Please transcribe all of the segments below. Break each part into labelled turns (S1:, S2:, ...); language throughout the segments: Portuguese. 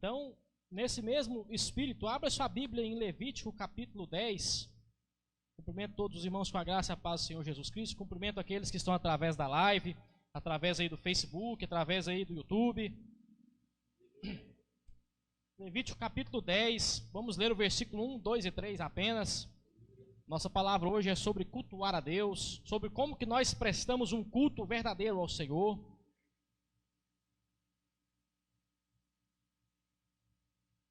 S1: Então, nesse mesmo espírito, abra sua Bíblia em Levítico capítulo 10. Cumprimento todos os irmãos com a graça e a paz do Senhor Jesus Cristo. Cumprimento aqueles que estão através da live, através aí do Facebook, através aí do YouTube. Levítico capítulo 10, vamos ler o versículo 1, 2 e 3 apenas. Nossa palavra hoje é sobre cultuar a Deus, sobre como que nós prestamos um culto verdadeiro ao Senhor.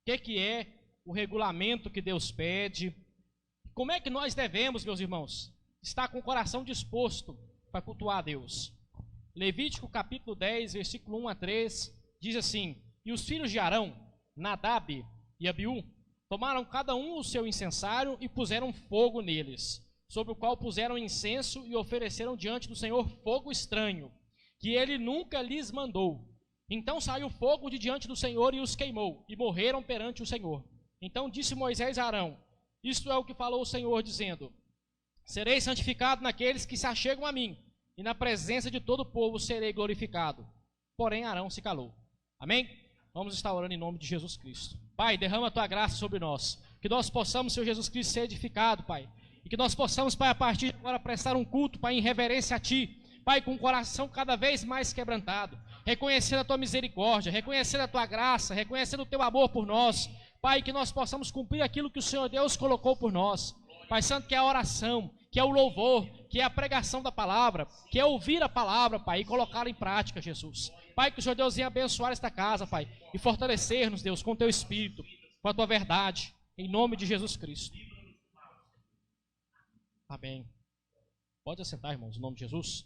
S1: O que é o regulamento que Deus pede? Como é que nós devemos, meus irmãos, estar com o coração disposto para cultuar a Deus? Levítico capítulo 10, versículo 1 a 3, diz assim: E os filhos de Arão, Nadab e Abiú, tomaram cada um o seu incensário e puseram fogo neles, sobre o qual puseram incenso e ofereceram diante do Senhor fogo estranho, que ele nunca lhes mandou. Então saiu fogo de diante do Senhor e os queimou, e morreram perante o Senhor. Então disse Moisés a Arão: Isto é o que falou o Senhor, dizendo: Serei santificado naqueles que se achegam a mim, e na presença de todo o povo serei glorificado. Porém Arão se calou. Amém? Vamos estar orando em nome de Jesus Cristo. Pai, derrama a tua graça sobre nós, que nós possamos, Senhor Jesus Cristo, ser edificado, Pai, e que nós possamos, Pai, a partir de agora prestar um culto, Pai, em reverência a Ti, Pai, com o coração cada vez mais quebrantado, reconhecendo a Tua misericórdia, reconhecendo a Tua graça, reconhecendo o Teu amor por nós, Pai, que nós possamos cumprir aquilo que o Senhor Deus colocou por nós, Pai Santo, que é a oração, que é o louvor, que é a pregação da palavra, que é ouvir a palavra, Pai, e colocá-la em prática, Jesus. Pai, que o Senhor Deus venha abençoar esta casa, Pai, e fortalecer-nos, Deus, com o Teu Espírito, com a Tua verdade, em nome de Jesus Cristo. Amém. Pode assentar, irmãos, em nome de Jesus.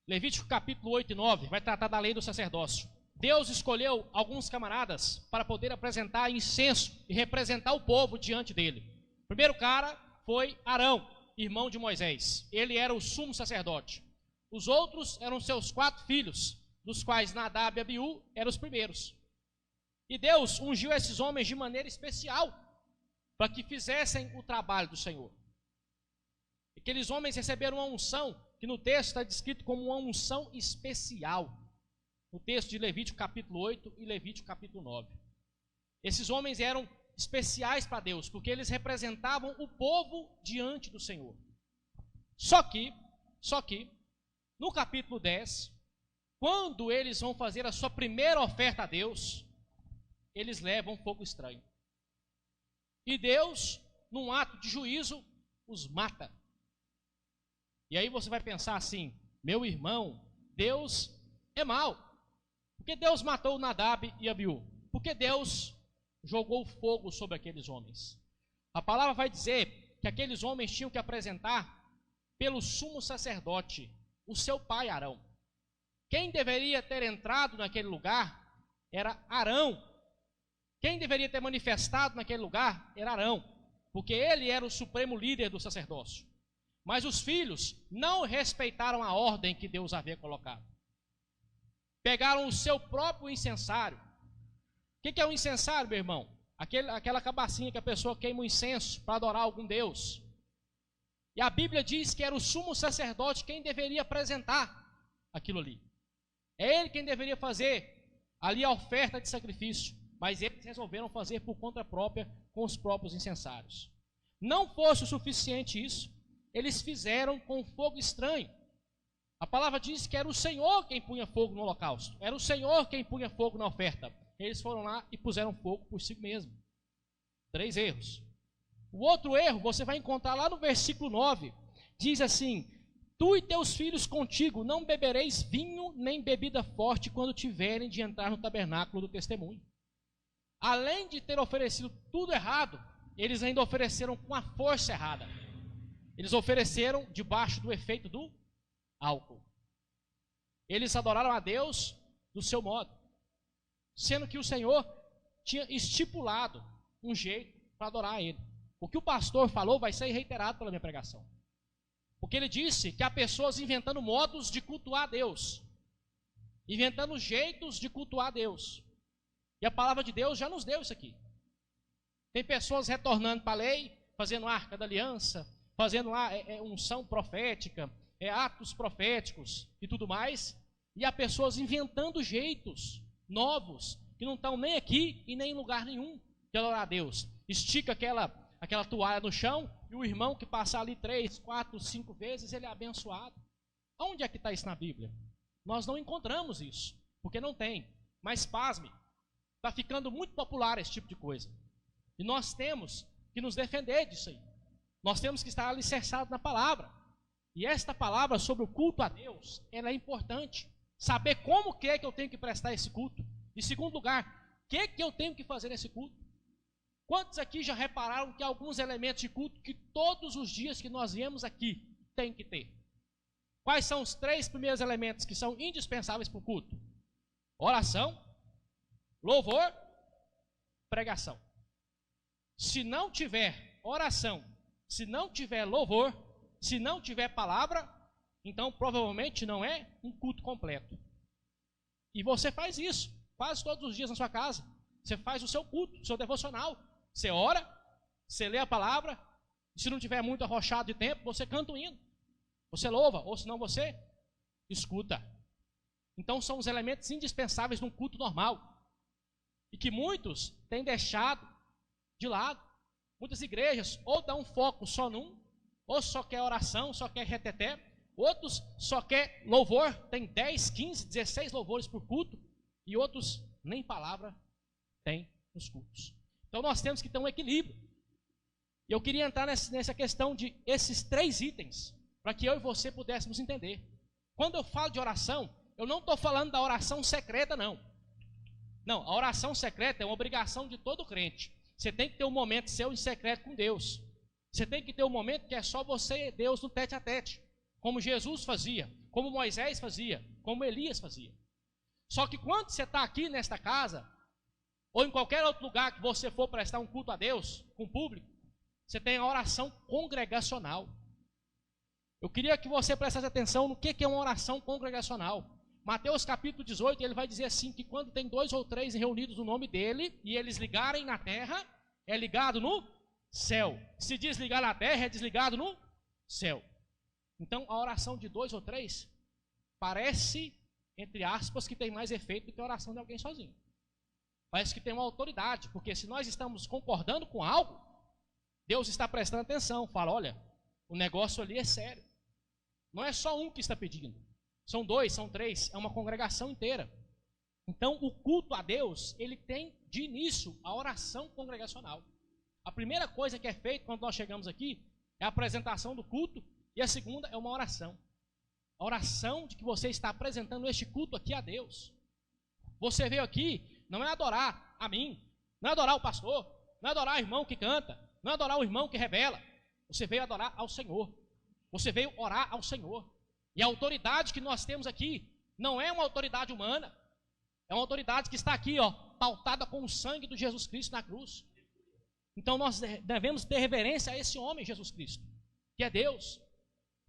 S1: Levítico capítulo 8 e 9 vai tratar da lei do sacerdócio. Deus escolheu alguns camaradas para poder apresentar incenso e representar o povo diante dele. O primeiro cara foi Arão, irmão de Moisés. Ele era o sumo sacerdote. Os outros eram seus 4 filhos, dos quais Nadab e Abiú eram os primeiros. E Deus ungiu esses homens de maneira especial para que fizessem o trabalho do Senhor. Aqueles homens receberam uma unção, que no texto está descrito como uma unção especial. No texto de Levítico capítulo 8 e Levítico capítulo 9. Esses homens eram especiais para Deus, porque eles representavam o povo diante do Senhor. Só que, no capítulo 10, quando eles vão fazer a sua primeira oferta a Deus, eles levam fogo estranho. E Deus, num ato de juízo, os mata. E aí você vai pensar assim: meu irmão, Deus é mau. Por que Deus matou Nadab e Abiú? Porque Deus jogou fogo sobre aqueles homens. A palavra vai dizer que aqueles homens tinham que apresentar pelo sumo sacerdote, o seu pai Arão. Quem deveria ter entrado naquele lugar era Arão. Quem deveria ter manifestado naquele lugar era Arão, porque ele era o supremo líder do sacerdócio. Mas os filhos não respeitaram a ordem que Deus havia colocado. Pegaram o seu próprio incensário. O que é um incensário, meu irmão? Aquela cabacinha que a pessoa queima o incenso para adorar algum Deus. E a Bíblia diz que era o sumo sacerdote quem deveria apresentar aquilo ali. É ele quem deveria fazer ali a oferta de sacrifício. Mas eles resolveram fazer por conta própria com os próprios incensários. Não fosse o suficiente isso, eles fizeram com fogo estranho. A palavra diz que era o Senhor quem punha fogo no holocausto. Era o Senhor quem punha fogo na oferta. Eles foram lá e puseram fogo por si mesmo. 3 erros. O outro erro você vai encontrar lá no versículo 9. Diz assim: Tu e teus filhos contigo não bebereis vinho nem bebida forte quando tiverem de entrar no tabernáculo do testemunho. Além de ter oferecido tudo errado, eles ainda ofereceram com a força errada. Eles ofereceram debaixo do efeito do álcool. Eles adoraram a Deus do seu modo, sendo que o Senhor tinha estipulado um jeito para adorar a Ele. O que o pastor falou vai ser reiterado pela minha pregação. Porque ele disse que há pessoas inventando modos de cultuar a Deus, inventando jeitos de cultuar a Deus. E a palavra de Deus já nos deu isso aqui. Tem pessoas retornando para a lei, fazendo arca da aliança, fazendo lá unção profética, atos proféticos e tudo mais. E há pessoas inventando jeitos novos, que não estão nem aqui e nem em lugar nenhum de adorar a Deus. Estica aquela toalha no chão e o irmão que passar ali 3, 4, 5 vezes, ele é abençoado. Onde é que está isso na Bíblia? Nós não encontramos isso, porque não tem. Mas pasme, está ficando muito popular esse tipo de coisa. E nós temos que nos defender disso aí. Nós temos que estar alicerçados na palavra. E esta palavra sobre o culto a Deus, ela é importante. Saber como que é que eu tenho que prestar esse culto. Em segundo lugar, o que é que eu tenho que fazer nesse culto? Quantos aqui já repararam que há alguns elementos de culto que todos os dias que nós viemos aqui tem que ter? Quais são os 3 primeiros elementos que são indispensáveis para o culto? Oração, louvor, pregação. Se não tiver oração, se não tiver louvor, se não tiver palavra, então provavelmente não é um culto completo. E você faz isso, faz todos os dias na sua casa. Você faz o seu culto, o seu devocional. Você ora, você lê a palavra, e se não tiver muito arrochado de tempo, você canta um hino. Você louva, ou senão você escuta. Então são os elementos indispensáveis num culto normal. E que muitos têm deixado de lado. Muitas igrejas ou dão foco só num, ou só quer oração, só quer reteté. Outros só quer louvor, tem 10, 15, 16 louvores por culto. E outros nem palavra tem nos cultos. Então nós temos que ter um equilíbrio. E eu queria entrar nessa questão de esses 3 itens, para que eu e você pudéssemos entender. Quando eu falo de oração, eu não estou falando da oração secreta, não. Não, a oração secreta é uma obrigação de todo crente. Você tem que ter um momento seu em secreto com Deus. Você tem que ter um momento que é só você e Deus no tete a tete. Como Jesus fazia, como Moisés fazia, como Elias fazia. Só que quando você está aqui nesta casa, ou em qualquer outro lugar que você for prestar um culto a Deus, com o público, você tem a oração congregacional. Eu queria que você prestasse atenção no que é uma oração congregacional. Mateus capítulo 18, ele vai dizer assim, que quando tem 2 ou 3 reunidos no nome dele, e eles ligarem na terra, é ligado no céu. Se desligar na terra, é desligado no céu. Então, a oração de 2 ou 3 parece, entre aspas, que tem mais efeito do que a oração de alguém sozinho. Parece que tem uma autoridade, porque se nós estamos concordando com algo, Deus está prestando atenção, fala, olha, o negócio ali é sério. Não é só um que está pedindo, são 2, são 3, é uma congregação inteira. Então, o culto a Deus, ele tem de início a oração congregacional. A primeira coisa que é feita quando nós chegamos aqui é a apresentação do culto, e a segunda é uma oração. A oração de que você está apresentando este culto aqui a Deus. Você veio aqui, não é adorar a mim, não é adorar o pastor, não é adorar o irmão que canta, não é adorar o irmão que revela. Você veio adorar ao Senhor. Você veio orar ao Senhor. E a autoridade que nós temos aqui não é uma autoridade humana. É uma autoridade que está aqui, pautada com o sangue de Jesus Cristo na cruz. Então nós devemos ter reverência a esse homem, Jesus Cristo, que é Deus.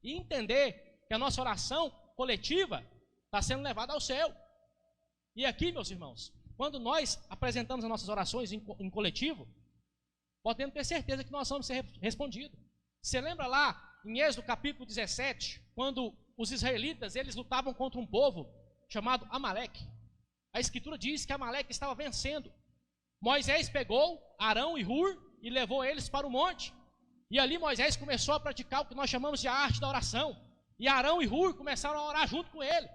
S1: E entender que a nossa oração coletiva está sendo levada ao céu. E aqui, meus irmãos, quando nós apresentamos as nossas orações em coletivo, podemos ter certeza que nós vamos ser respondidos. Você lembra lá em Êxodo capítulo 17, quando os israelitas eles lutavam contra um povo chamado Amaleque? A escritura diz que Amaleque estava vencendo. Moisés pegou Arão e Hur e levou eles para o monte. E ali Moisés começou a praticar o que nós chamamos de a arte da oração. E Arão e Hur começaram a orar junto com ele.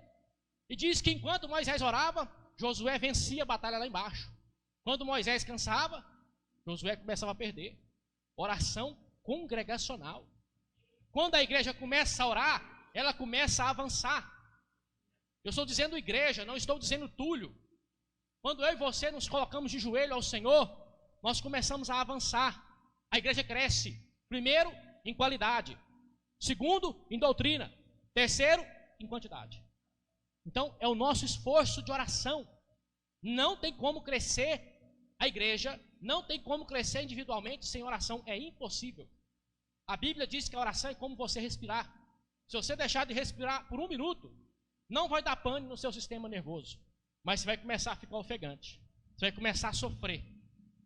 S1: E diz que enquanto Moisés orava, Josué vencia a batalha lá embaixo. Quando Moisés cansava, Josué começava a perder. Oração congregacional. Quando a igreja começa a orar, ela começa a avançar. Eu estou dizendo igreja, não estou dizendo Túlio. Quando eu e você nos colocamos de joelho ao Senhor, nós começamos a avançar. A igreja cresce. Primeiro, em qualidade. Segundo, em doutrina. Terceiro, em quantidade. Então, é o nosso esforço de oração. Não tem como crescer a igreja, não tem como crescer individualmente sem oração. É impossível. A Bíblia diz que a oração é como você respirar. Se você deixar de respirar por 1 minuto, não vai dar pane no seu sistema nervoso. Mas você vai começar a ficar ofegante. Você vai começar a sofrer.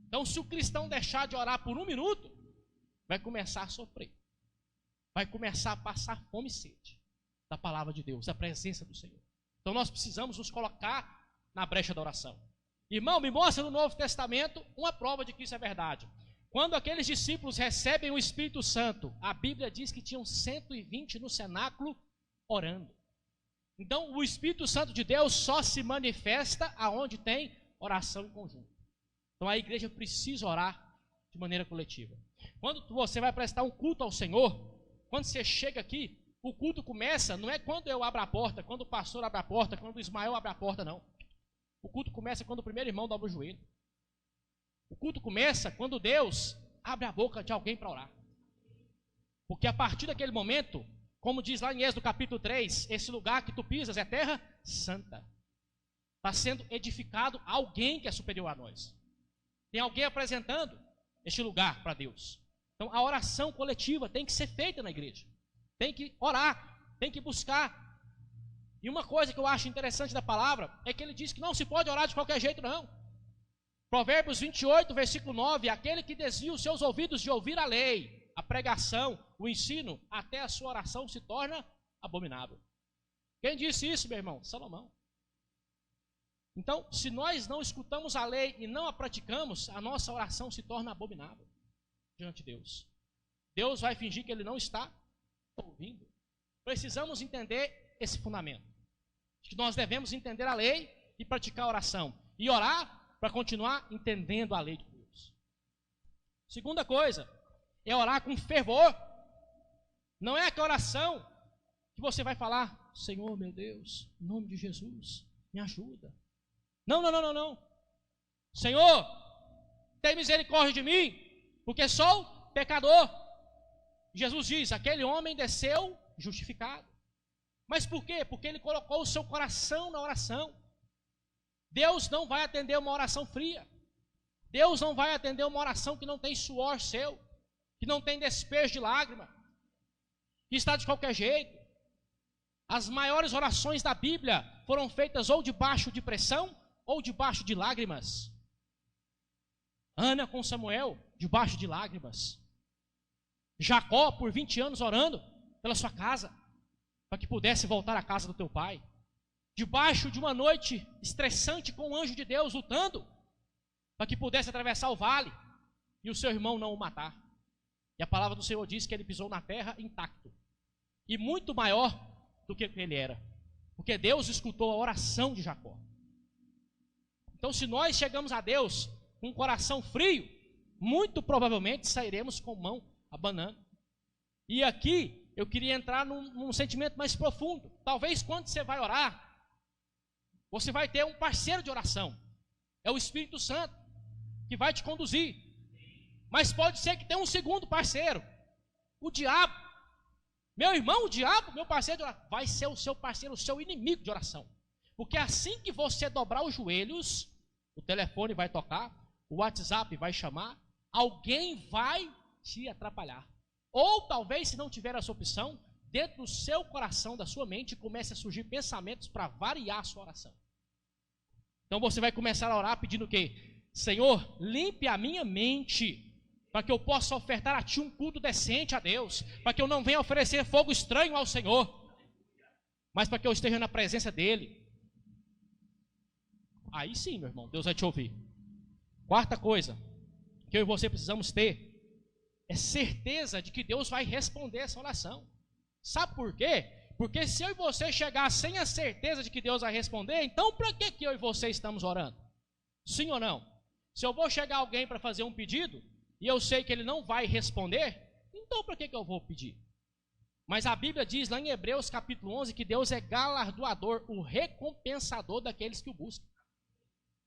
S1: Então, se o cristão deixar de orar por 1 minuto, vai começar a sofrer. Vai começar a passar fome e sede da palavra de Deus, da presença do Senhor. Então, nós precisamos nos colocar na brecha da oração. Irmão, me mostra no Novo Testamento uma prova de que isso é verdade. Quando aqueles discípulos recebem o Espírito Santo, a Bíblia diz que tinham 120 no cenáculo orando. Então, o Espírito Santo de Deus só se manifesta aonde tem oração em conjunto. Então, a igreja precisa orar de maneira coletiva. Quando você vai prestar um culto ao Senhor, quando você chega aqui, o culto começa, não é quando eu abro a porta, quando o pastor abre a porta, quando o Ismael abre a porta, não. O culto começa quando o primeiro irmão dobra o joelho. O culto começa quando Deus abre a boca de alguém para orar. Porque a partir daquele momento, como diz lá em Êxodo capítulo 3, esse lugar que tu pisas é terra santa. Está sendo edificado alguém que é superior a nós. Tem alguém apresentando este lugar para Deus. Então a oração coletiva tem que ser feita na igreja. Tem que orar, tem que buscar. E uma coisa que eu acho interessante da palavra é que ele diz que não se pode orar de qualquer jeito, não. Provérbios 28, versículo 9, aquele que desvia os seus ouvidos de ouvir a lei, a pregação, o ensino, até a sua oração se torna abominável. Quem disse isso, meu irmão? Salomão. Então, se nós não escutamos a lei e não a praticamos, a nossa oração se torna abominável diante de Deus. Deus vai fingir que ele não está ouvindo. Precisamos entender esse fundamento. Que nós devemos entender a lei e praticar a oração. E orar para continuar entendendo a lei de Deus. Segunda coisa, é orar com fervor. Não é aquela oração que você vai falar, Senhor meu Deus, em nome de Jesus, me ajuda. Não. Senhor, tem misericórdia de mim, porque sou pecador. Jesus diz, aquele homem desceu justificado. Mas por quê? Porque ele colocou o seu coração na oração. Deus não vai atender uma oração fria. Deus não vai atender uma oração que não tem suor seu, que não tem despejo de lágrima, que está de qualquer jeito. As maiores orações da Bíblia foram feitas ou debaixo de pressão ou debaixo de lágrimas. Ana com Samuel, debaixo de lágrimas. Jacó, por 20 anos orando pela sua casa, para que pudesse voltar à casa do teu pai. Debaixo de uma noite estressante com o anjo de Deus lutando, para que pudesse atravessar o vale e o seu irmão não o matar. E a palavra do Senhor diz que ele pisou na terra intacto. E muito maior do que ele era. Porque Deus escutou a oração de Jacó. Então, se nós chegamos a Deus com um coração frio, muito provavelmente sairemos com mão abanando. E aqui eu queria entrar num sentimento mais profundo. Talvez quando você vai orar, você vai ter um parceiro de oração. É o Espírito Santo que vai te conduzir. Mas pode ser que tenha um segundo parceiro, o diabo. Meu irmão, o diabo, meu parceiro de oração, vai ser o seu parceiro, o seu inimigo de oração. Porque assim que você dobrar os joelhos, o telefone vai tocar, o WhatsApp vai chamar, alguém vai te atrapalhar. Ou talvez, se não tiver essa opção, dentro do seu coração, da sua mente, comece a surgir pensamentos para variar a sua oração. Então você vai começar a orar pedindo o quê? Senhor, limpe a minha mente, para que eu possa ofertar a Ti um culto decente a Deus, para que eu não venha oferecer fogo estranho ao Senhor, mas para que eu esteja na presença dEle. Aí sim, meu irmão, Deus vai te ouvir. Quarta coisa que eu e você precisamos ter é certeza de que Deus vai responder essa oração. Sabe por quê? Porque se eu e você chegar sem a certeza de que Deus vai responder, então para que eu e você estamos orando? Sim ou não? Se eu vou chegar alguém para fazer um pedido e eu sei que ele não vai responder, então para que eu vou pedir? Mas a Bíblia diz lá em Hebreus capítulo 11 que Deus é galardoador, o recompensador daqueles que o buscam.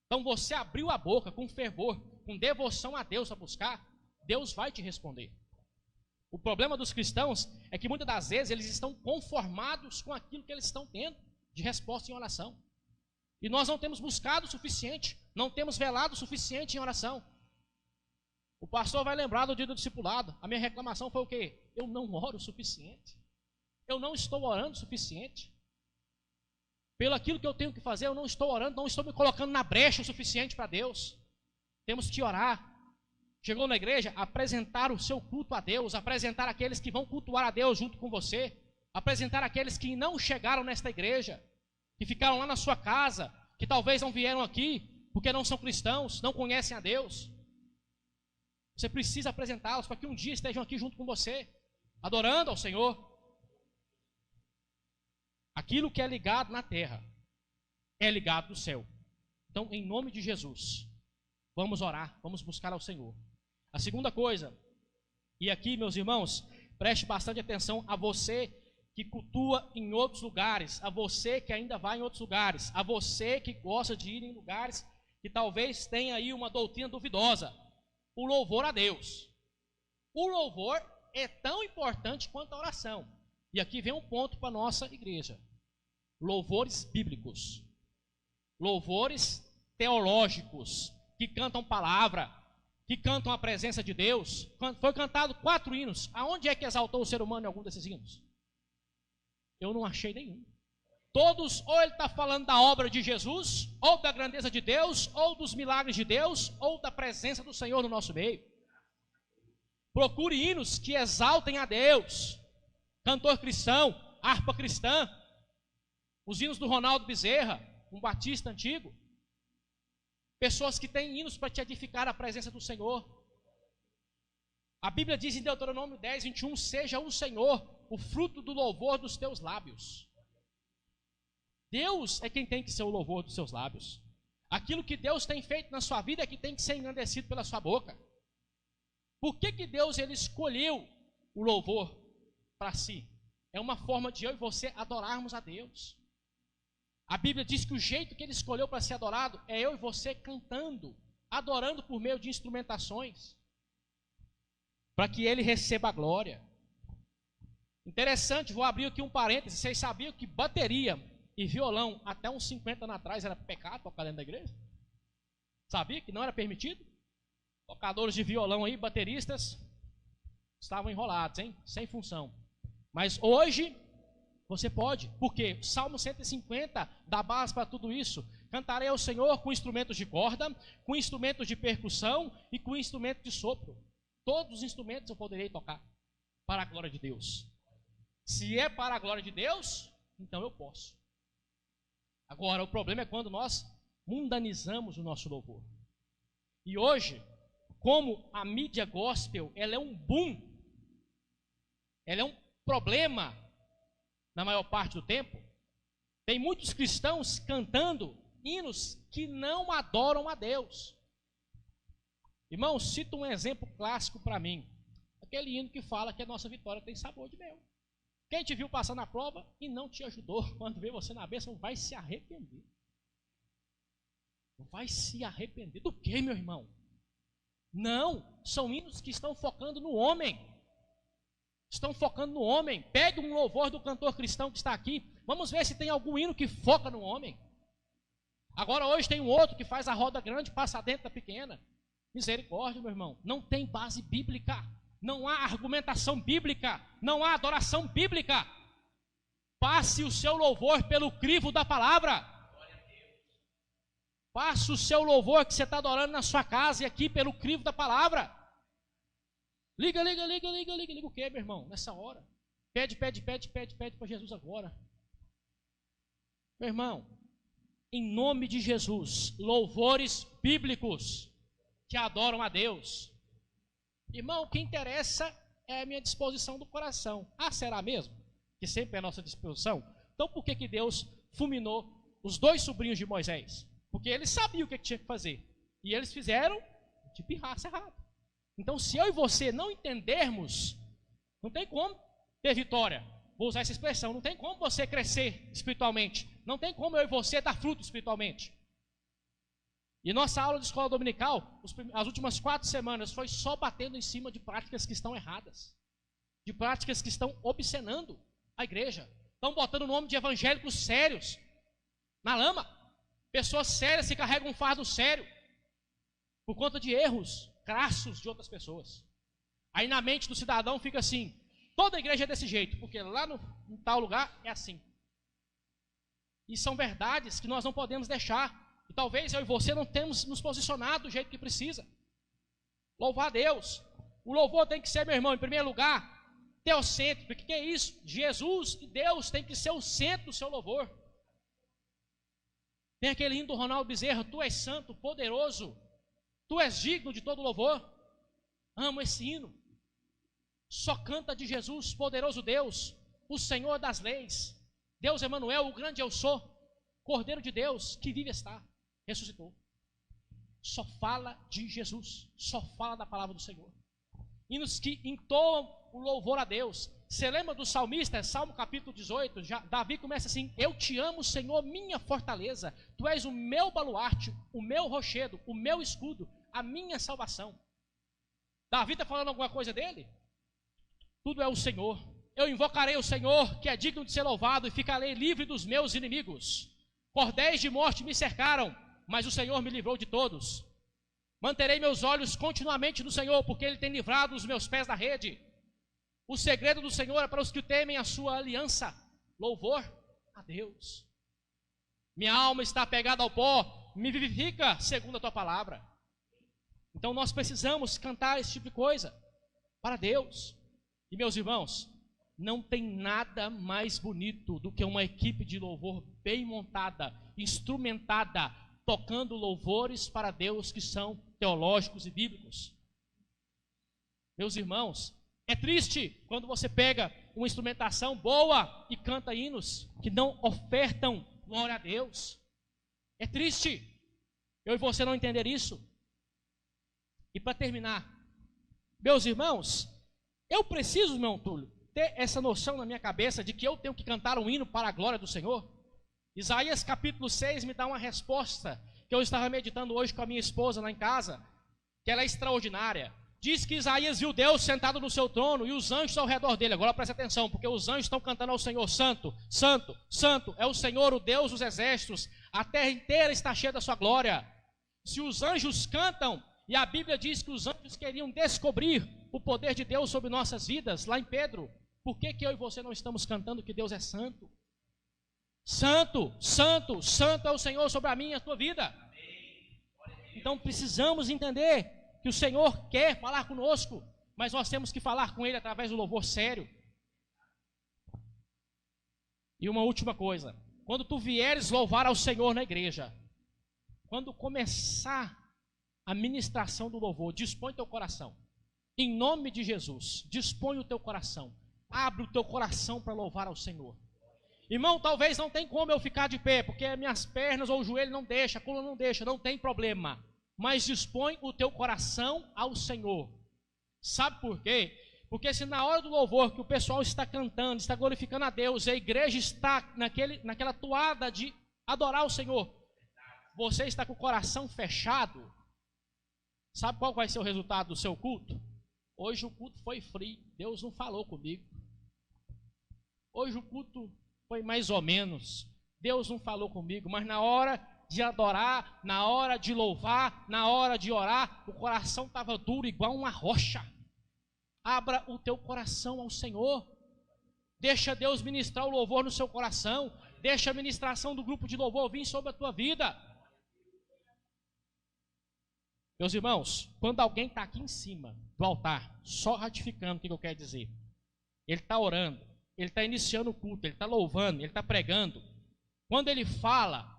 S1: Então você abriu a boca com fervor, com devoção a Deus a buscar, Deus vai te responder. O problema dos cristãos é que muitas das vezes eles estão conformados com aquilo que eles estão tendo de resposta em oração. E nós não temos buscado o suficiente, não temos velado o suficiente em oração. O pastor vai lembrar do dia do discipulado. A minha reclamação foi o quê? Eu não oro o suficiente. Eu não estou orando o suficiente. Pelo aquilo que eu tenho que fazer, eu não estou orando, não estou me colocando na brecha o suficiente para Deus. Temos que orar. Chegou na igreja, apresentar o seu culto a Deus, apresentar aqueles que vão cultuar a Deus junto com você, apresentar aqueles que não chegaram nesta igreja, que ficaram lá na sua casa, que talvez não vieram aqui, porque não são cristãos, não conhecem a Deus. Você precisa apresentá-los para que um dia estejam aqui junto com você, adorando ao Senhor. Aquilo que é ligado na terra é ligado no céu. Então, em nome de Jesus, vamos orar, vamos buscar ao Senhor. A segunda coisa, e aqui, meus irmãos, preste bastante atenção a você que cultua em outros lugares, a você que ainda vai em outros lugares, a você que gosta de ir em lugares que talvez tenha aí uma doutrina duvidosa. O louvor a Deus. O louvor é tão importante quanto a oração. E aqui vem um ponto para a nossa igreja. Louvores bíblicos. Louvores teológicos, que cantam palavra, que cantam a presença de Deus. Foi cantado 4 hinos. Aonde é que exaltou o ser humano em algum desses hinos? Eu não achei nenhum. Todos, ou ele está falando da obra de Jesus, ou da grandeza de Deus, ou dos milagres de Deus, ou da presença do Senhor no nosso meio. Procure hinos que exaltem a Deus. Cantor cristão, harpa cristã, os hinos do Ronaldo Bezerra, um batista antigo. Pessoas que têm hinos para te edificar a presença do Senhor. A Bíblia diz em Deuteronômio 10, 21, seja o Senhor o fruto do louvor dos teus lábios. Deus é quem tem que ser o louvor dos seus lábios. Aquilo que Deus tem feito na sua vida é que tem que ser engrandecido pela sua boca. Por que Deus ele escolheu o louvor para si? É uma forma de eu e você adorarmos a Deus. A Bíblia diz que o jeito que ele escolheu para ser adorado é eu e você cantando, adorando por meio de instrumentações, para que ele receba a glória. Interessante, vou abrir aqui um parêntese. Vocês sabiam que bateria e violão até uns 50 anos atrás era pecado tocar dentro da igreja? Sabia que não era permitido? Tocadores de violão aí, bateristas, estavam enrolados, hein? Sem função. Mas hoje você pode, porque o Salmo 150 dá base para tudo isso. Cantarei ao Senhor com instrumentos de corda, com instrumentos de percussão e com instrumento de sopro. Todos os instrumentos eu poderei tocar para a glória de Deus. Se é para a glória de Deus, então eu posso. Agora, o problema é quando nós mundanizamos o nosso louvor. E hoje, como a mídia gospel, ela é um boom, ela é um problema na maior parte do tempo, tem muitos cristãos cantando hinos que não adoram a Deus. Irmão, cito um exemplo clássico para mim. Aquele hino que fala que a nossa vitória tem sabor de mel. Quem te viu passar na prova e não te ajudou, quando vê você na bênção, vai se arrepender. Vai se arrepender do quê, meu irmão? Não, são hinos que estão focando no homem. Estão focando no homem. Pegue um louvor do cantor cristão que está aqui. Vamos ver se tem algum hino que foca no homem. Agora hoje tem um outro que faz a roda grande, passa dentro da pequena. Misericórdia, meu irmão. Não tem base bíblica. Não há argumentação bíblica. Não há adoração bíblica. Passe o seu louvor pelo crivo da palavra. Passe o seu louvor que você está adorando na sua casa e aqui pelo crivo da palavra. Liga o quê, meu irmão? Nessa hora. Pede para Jesus agora. Meu irmão, em nome de Jesus, louvores bíblicos que adoram a Deus. Irmão, o que interessa é a minha disposição do coração. Ah, será mesmo? Que sempre é a nossa disposição? Então por que Deus fulminou os 2 sobrinhos de Moisés? Porque eles sabiam o que tinha que fazer. E eles fizeram de pirraça errado. Então, se eu e você não entendermos, não tem como ter vitória. Vou usar essa expressão. Não tem como você crescer espiritualmente. Não tem como eu e você dar fruto espiritualmente. E nossa aula de escola dominical, as últimas 4 semanas, foi só batendo em cima de práticas que estão erradas. De práticas que estão obscenando a igreja. Estão botando o nome de evangélicos sérios na lama. Pessoas sérias que carregam um fardo sério por conta de erros crassos de outras pessoas. Aí na mente do cidadão fica assim, toda a igreja é desse jeito, porque lá no tal lugar é assim. E são verdades que nós não podemos deixar. E talvez eu e você não temos nos posicionado do jeito que precisa. Louvar a Deus. O louvor tem que ser, meu irmão, em primeiro lugar, teocêntrico. O que é isso? Jesus e Deus tem que ser o centro do seu louvor. Tem aquele hino do Ronaldo Bezerra: tu és santo, poderoso, tu és digno de todo louvor. Amo esse hino. Só canta de Jesus, poderoso Deus, o Senhor das leis, Deus Emanuel, o grande eu sou, Cordeiro de Deus, que vive está, ressuscitou. Só fala de Jesus, só fala da palavra do Senhor. Hinos que entoam o louvor a Deus. Você lembra do salmista, Salmo capítulo 18, Davi começa assim: eu te amo, Senhor, minha fortaleza, tu és o meu baluarte, o meu rochedo, o meu escudo, a minha salvação. Davi está falando alguma coisa dele? Tudo é o Senhor. Eu invocarei o Senhor, que é digno de ser louvado, e ficarei livre dos meus inimigos. Cordéis de morte me cercaram, mas o Senhor me livrou de todos. Manterei meus olhos continuamente no Senhor, porque Ele tem livrado os meus pés da rede. O segredo do Senhor é para os que temem a sua aliança. Louvor a Deus. Minha alma está apegada ao pó, me vivifica segundo a tua palavra. Então nós precisamos cantar esse tipo de coisa para Deus. E meus irmãos, não tem nada mais bonito do que uma equipe de louvor bem montada, instrumentada, tocando louvores para Deus que são teológicos e bíblicos. Meus irmãos, é triste quando você pega uma instrumentação boa e canta hinos que não ofertam glória a Deus. É triste eu e você não entender isso. E para terminar, meus irmãos, eu preciso, meu irmão Túlio, ter essa noção na minha cabeça de que eu tenho que cantar um hino para a glória do Senhor. Isaías capítulo 6 me dá uma resposta que eu estava meditando hoje com a minha esposa lá em casa, que ela é extraordinária. Diz que Isaías viu Deus sentado no seu trono e os anjos ao redor dele. Agora presta atenção, porque os anjos estão cantando ao Senhor: santo, santo, santo é o Senhor, o Deus dos exércitos, a terra inteira está cheia da sua glória. Se os anjos cantam, e a Bíblia diz que os anjos queriam descobrir o poder de Deus sobre nossas vidas, lá em Pedro, por que eu e você não estamos cantando que Deus é santo? Santo, santo, santo é o Senhor sobre a minha e a tua vida. Então precisamos entender que o Senhor quer falar conosco, mas nós temos que falar com Ele através do louvor sério. E uma última coisa: quando tu vieres louvar ao Senhor na igreja, quando começar a ministração do louvor, dispõe teu coração, em nome de Jesus, dispõe o teu coração, abre o teu coração para louvar ao Senhor. Irmão, talvez não tem como eu ficar de pé, porque minhas pernas ou o joelho não deixa, a coluna não deixa, não tem problema. Mas dispõe o teu coração ao Senhor. Sabe por quê? Porque se na hora do louvor que o pessoal está cantando, está glorificando a Deus, e a igreja está naquela toada de adorar o Senhor, você está com o coração fechado, sabe qual vai ser o resultado do seu culto? Hoje o culto foi frio, Deus não falou comigo. Hoje o culto foi mais ou menos, Deus não falou comigo, mas na hora de adorar, na hora de louvar, na hora de orar, o coração estava duro igual uma rocha. Abra o teu coração ao Senhor, deixa Deus ministrar o louvor no seu coração, deixa a ministração do grupo de louvor vir sobre a tua vida. Meus irmãos, quando alguém está aqui em cima do altar, só ratificando o que eu quero dizer, ele está orando, ele está iniciando o culto, ele está louvando, ele está pregando, quando ele fala,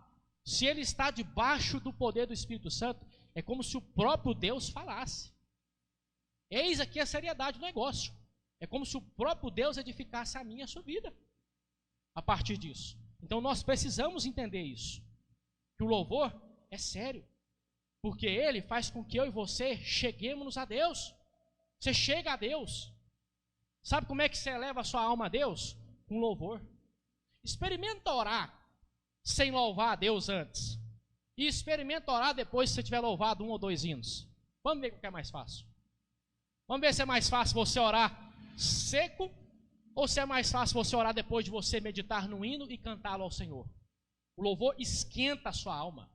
S1: se ele está debaixo do poder do Espírito Santo, é como se o próprio Deus falasse. Eis aqui a seriedade do negócio. É como se o próprio Deus edificasse a minha e a sua vida a partir disso. Então nós precisamos entender isso, que o louvor é sério, porque ele faz com que eu e você cheguemos a Deus. Você chega a Deus. Sabe como é que você eleva a sua alma a Deus? Com louvor. Experimenta orar sem louvar a Deus antes, e experimenta orar depois se você tiver louvado 1 ou 2 hinos. Vamos ver o que é mais fácil. Vamos ver se é mais fácil você orar seco, ou se é mais fácil você orar depois de você meditar no hino e cantá-lo ao Senhor. O louvor esquenta a sua alma,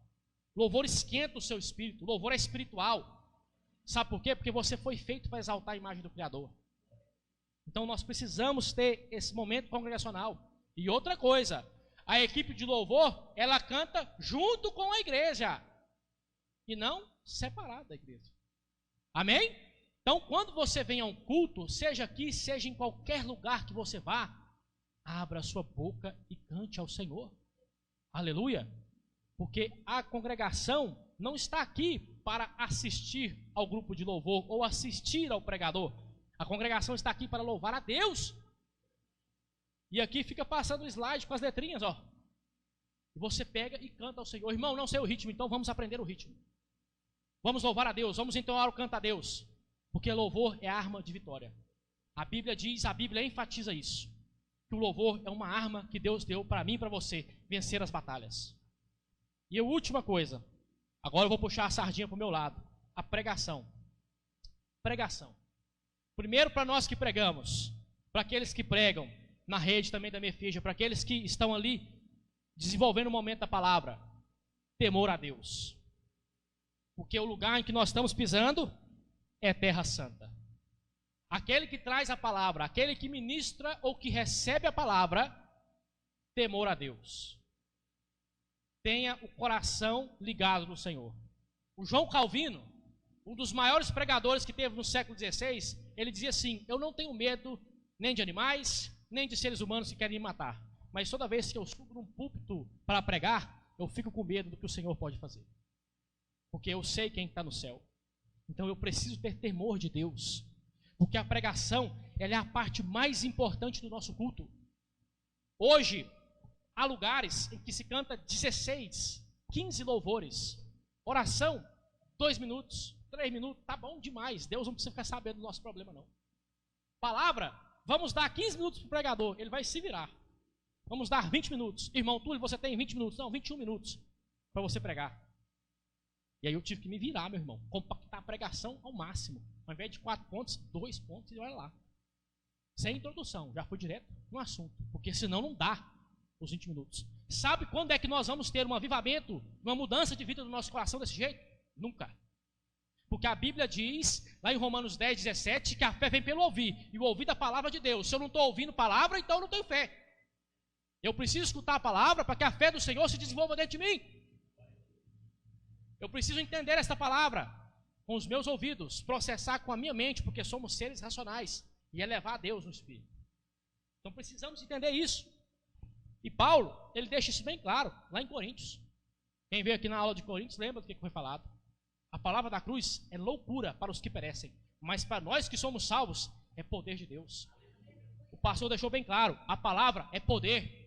S1: o louvor esquenta o seu espírito, o louvor é espiritual. Sabe por quê? Porque você foi feito para exaltar a imagem do Criador. Então nós precisamos ter esse momento congregacional. E outra coisa, a equipe de louvor, ela canta junto com a igreja, e não separada da igreja. Amém? Então, quando você vem a um culto, seja aqui, seja em qualquer lugar que você vá, abra a sua boca e cante ao Senhor. Aleluia. Porque a congregação não está aqui para assistir ao grupo de louvor ou assistir ao pregador. A congregação está aqui para louvar a Deus. E aqui fica passando o slide com as letrinhas, ó. E você pega e canta ao Senhor. Irmão, não sei o ritmo, então vamos aprender o ritmo. Vamos louvar a Deus, vamos entoar o canto a Deus. Porque louvor é arma de vitória. A Bíblia diz, a Bíblia enfatiza isso. Que o louvor é uma arma que Deus deu para mim e para você vencer as batalhas. E a última coisa, agora eu vou puxar a sardinha para o meu lado. A pregação. Pregação. Primeiro para nós que pregamos, para aqueles que pregam na rede também da Mefija, para aqueles que estão ali desenvolvendo o momento da palavra, temor a Deus. Porque o lugar em que nós estamos pisando é terra santa. Aquele que traz a palavra, aquele que ministra ou que recebe a palavra, temor a Deus. Tenha o coração ligado no Senhor. O João Calvino, um dos maiores pregadores que teve no século XVI, ele dizia assim: eu não tenho medo nem de animais, nem de seres humanos que querem me matar. Mas toda vez que eu subo num púlpito para pregar, eu fico com medo do que o Senhor pode fazer. Porque eu sei quem está no céu. Então eu preciso ter temor de Deus. Porque a pregação, ela é a parte mais importante do nosso culto. Hoje, há lugares em que se canta 16, 15 louvores. Oração, 2 minutos, 3 minutos, tá bom demais. Deus não precisa ficar sabendo do nosso problema, não. Palavra, vamos dar 15 minutos para o pregador, ele vai se virar. Vamos dar 20 minutos. Irmão Túlio, você tem 20 minutos? Não, 21 minutos para você pregar. E aí eu tive que me virar, meu irmão, compactar a pregação ao máximo. Ao invés de 4 pontos, 2 pontos e olha lá. Sem introdução, já fui direto no assunto. Porque senão não dá os 20 minutos. Sabe quando é que nós vamos ter um avivamento, uma mudança de vida no nosso coração desse jeito? Nunca. Porque a Bíblia diz, lá em Romanos 10, 17, que a fé vem pelo ouvir. E o ouvir da palavra de Deus. Se eu não estou ouvindo palavra, então eu não tenho fé. Eu preciso escutar a palavra para que a fé do Senhor se desenvolva dentro de mim. Eu preciso entender esta palavra com os meus ouvidos, processar com a minha mente, porque somos seres racionais, e elevar a Deus no Espírito. Então precisamos entender isso. E Paulo, ele deixa isso bem claro, lá em Coríntios. Quem veio aqui na aula de Coríntios, lembra do que foi falado? A palavra da cruz é loucura para os que perecem, mas para nós que somos salvos, é poder de Deus. O pastor deixou bem claro, a palavra é poder.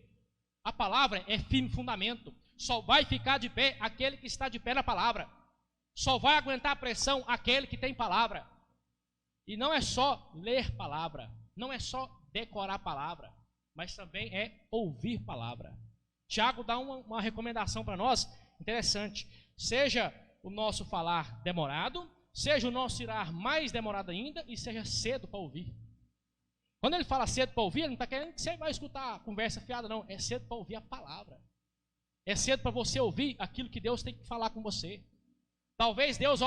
S1: A palavra é firme fundamento. Só vai ficar de pé aquele que está de pé na palavra. Só vai aguentar a pressão aquele que tem palavra. E não é só ler palavra, não é só decorar palavra, mas também é ouvir palavra. Tiago dá uma recomendação para nós interessante. Seja o nosso falar demorado, seja o nosso irar mais demorado ainda e seja cedo para ouvir. Quando ele fala cedo para ouvir, ele não está querendo que você vai escutar a conversa fiada, não. É cedo para ouvir a palavra. É cedo para você ouvir aquilo que Deus tem que falar com você. Talvez Deus,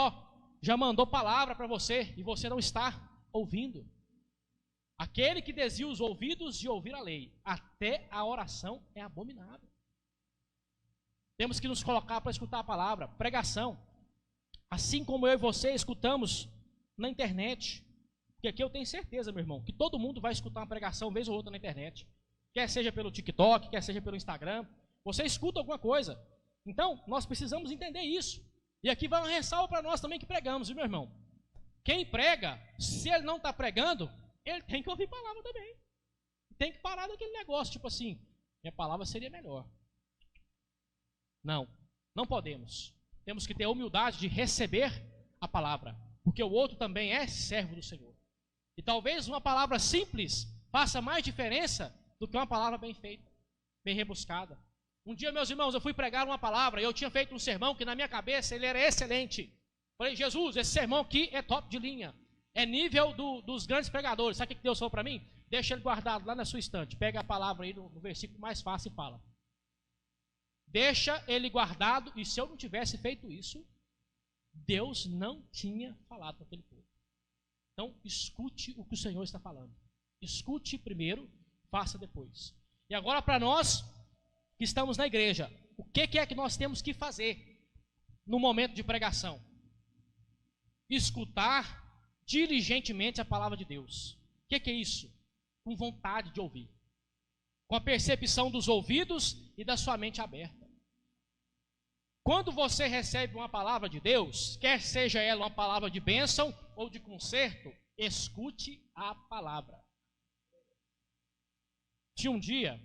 S1: já mandou palavra para você e você não está ouvindo. Aquele que desvia os ouvidos de ouvir a lei, até a oração é abominável. Temos que nos colocar para escutar a palavra, pregação. Assim como eu e você escutamos na internet. Porque aqui eu tenho certeza, meu irmão, que todo mundo vai escutar uma pregação vez ou outra na internet. Quer seja pelo TikTok, quer seja pelo Instagram. Você escuta alguma coisa. Então, nós precisamos entender isso. E aqui vai uma ressalva para nós também que pregamos, viu, meu irmão? Quem prega, se ele não está pregando, ele tem que ouvir palavra também. Tem que parar daquele negócio, tipo assim, minha palavra seria melhor. Não, não podemos. Temos que ter a humildade de receber a palavra, porque o outro também é servo do Senhor. E talvez uma palavra simples faça mais diferença do que uma palavra bem feita, bem rebuscada. Um dia, meus irmãos, eu fui pregar uma palavra e eu tinha feito um sermão que na minha cabeça ele era excelente. Falei, Jesus, esse sermão aqui é top de linha. É nível dos grandes pregadores. Sabe o que Deus falou para mim? Deixa ele guardado lá na sua estante. Pega a palavra aí no versículo mais fácil e fala. Deixa ele guardado, e se eu não tivesse feito isso, Deus não tinha falado com aquele povo. Então, escute o que o Senhor está falando. Escute primeiro, faça depois. E agora para nós que estamos na igreja, o que é que nós temos que fazer no momento de pregação? Escutar diligentemente a palavra de Deus. O que é isso? Com vontade de ouvir. Com a percepção dos ouvidos e da sua mente aberta. Quando você recebe uma palavra de Deus, quer seja ela uma palavra de bênção ou de conserto, escute a palavra. Tinha um dia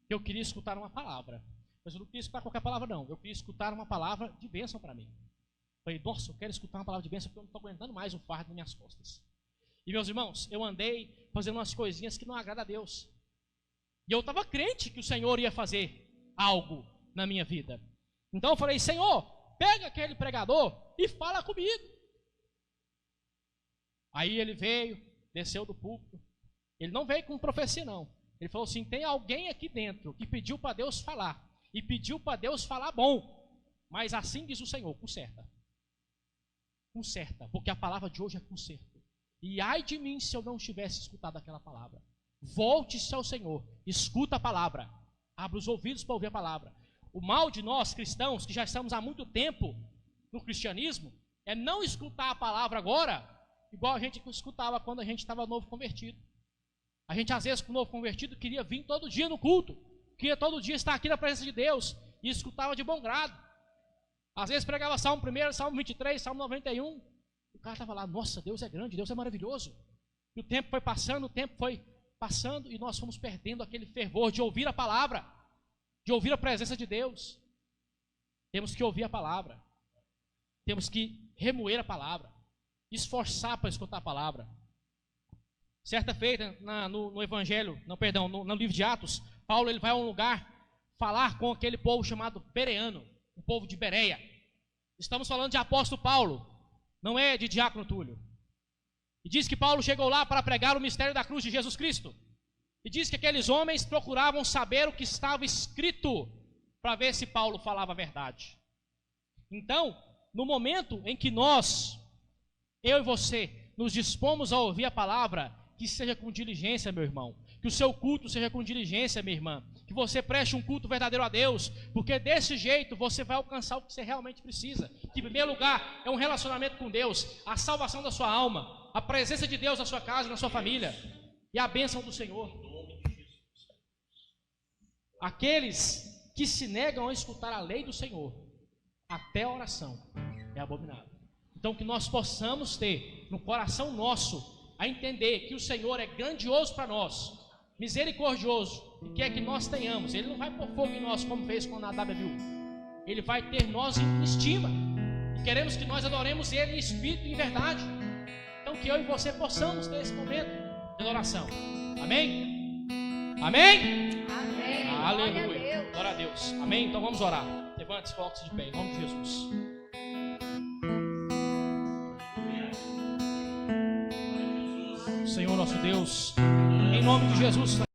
S1: que eu queria escutar uma palavra, mas eu não queria escutar qualquer palavra não, eu queria escutar uma palavra de bênção para mim. Falei, nossa, eu quero escutar uma palavra de bênção porque eu não estou aguentando mais o fardo nas minhas costas. E meus irmãos, eu andei fazendo umas coisinhas que não agradam a Deus. E eu estava crente que o Senhor ia fazer algo na minha vida. Então eu falei, Senhor, pega aquele pregador e fala comigo. Aí ele veio, desceu do púlpito. Ele não veio com profecia não. Ele falou assim, tem alguém aqui dentro que pediu para Deus falar. E pediu para Deus falar bom. Mas assim diz o Senhor, conserta. Conserta, porque a palavra de hoje é conserto. E ai de mim se eu não tivesse escutado aquela palavra. Volte-se ao Senhor, escuta a palavra. Abra os ouvidos para ouvir a palavra. O mal de nós cristãos, que já estamos há muito tempo no cristianismo, é não escutar a palavra agora, igual a gente escutava quando a gente estava novo convertido. A gente, às vezes, com novo convertido, queria vir todo dia no culto, queria todo dia estar aqui na presença de Deus, e escutava de bom grado. Às vezes pregava Salmo 1, Salmo 23, Salmo 91, o cara estava lá, nossa, Deus é grande, Deus é maravilhoso. E o tempo foi passando, e nós fomos perdendo aquele fervor de ouvir a palavra, de ouvir a presença de Deus. Temos que ouvir a palavra, temos que remoer a palavra, esforçar para escutar a palavra. Certa feita no Evangelho, no livro de Atos, Paulo ele vai a um lugar falar com aquele povo chamado Bereano, um povo de Bereia. Estamos falando de apóstolo Paulo, não é de diácono Túlio. E diz que Paulo chegou lá para pregar o mistério da cruz de Jesus Cristo. E diz que aqueles homens procuravam saber o que estava escrito para ver se Paulo falava a verdade. Então, no momento em que nós, eu e você, nos dispomos a ouvir a palavra, que seja com diligência, meu irmão. Que o seu culto seja com diligência, minha irmã. Que você preste um culto verdadeiro a Deus, porque desse jeito você vai alcançar o que você realmente precisa. Que em primeiro lugar é um relacionamento com Deus, a salvação da sua alma, a presença de Deus na sua casa, na sua família e a bênção do Senhor. Aqueles que se negam a escutar a lei do Senhor, até a oração é abominável. Então que nós possamos ter no coração nosso a entender que o Senhor é grandioso para nós, misericordioso, e quer que nós tenhamos. Ele não vai pôr fogo em nós como fez com Nadab e Abiú. Ele vai ter nós em estima, e queremos que nós adoremos Ele em espírito e em verdade. Então que eu e você possamos ter esse momento de adoração. Amém? Amém?
S2: Amém.
S1: Aleluia. Glória a Deus. Amém? Então vamos orar. Levante-se, coloque-se de pé, em nome de Jesus. Senhor nosso Deus, em nome de Jesus.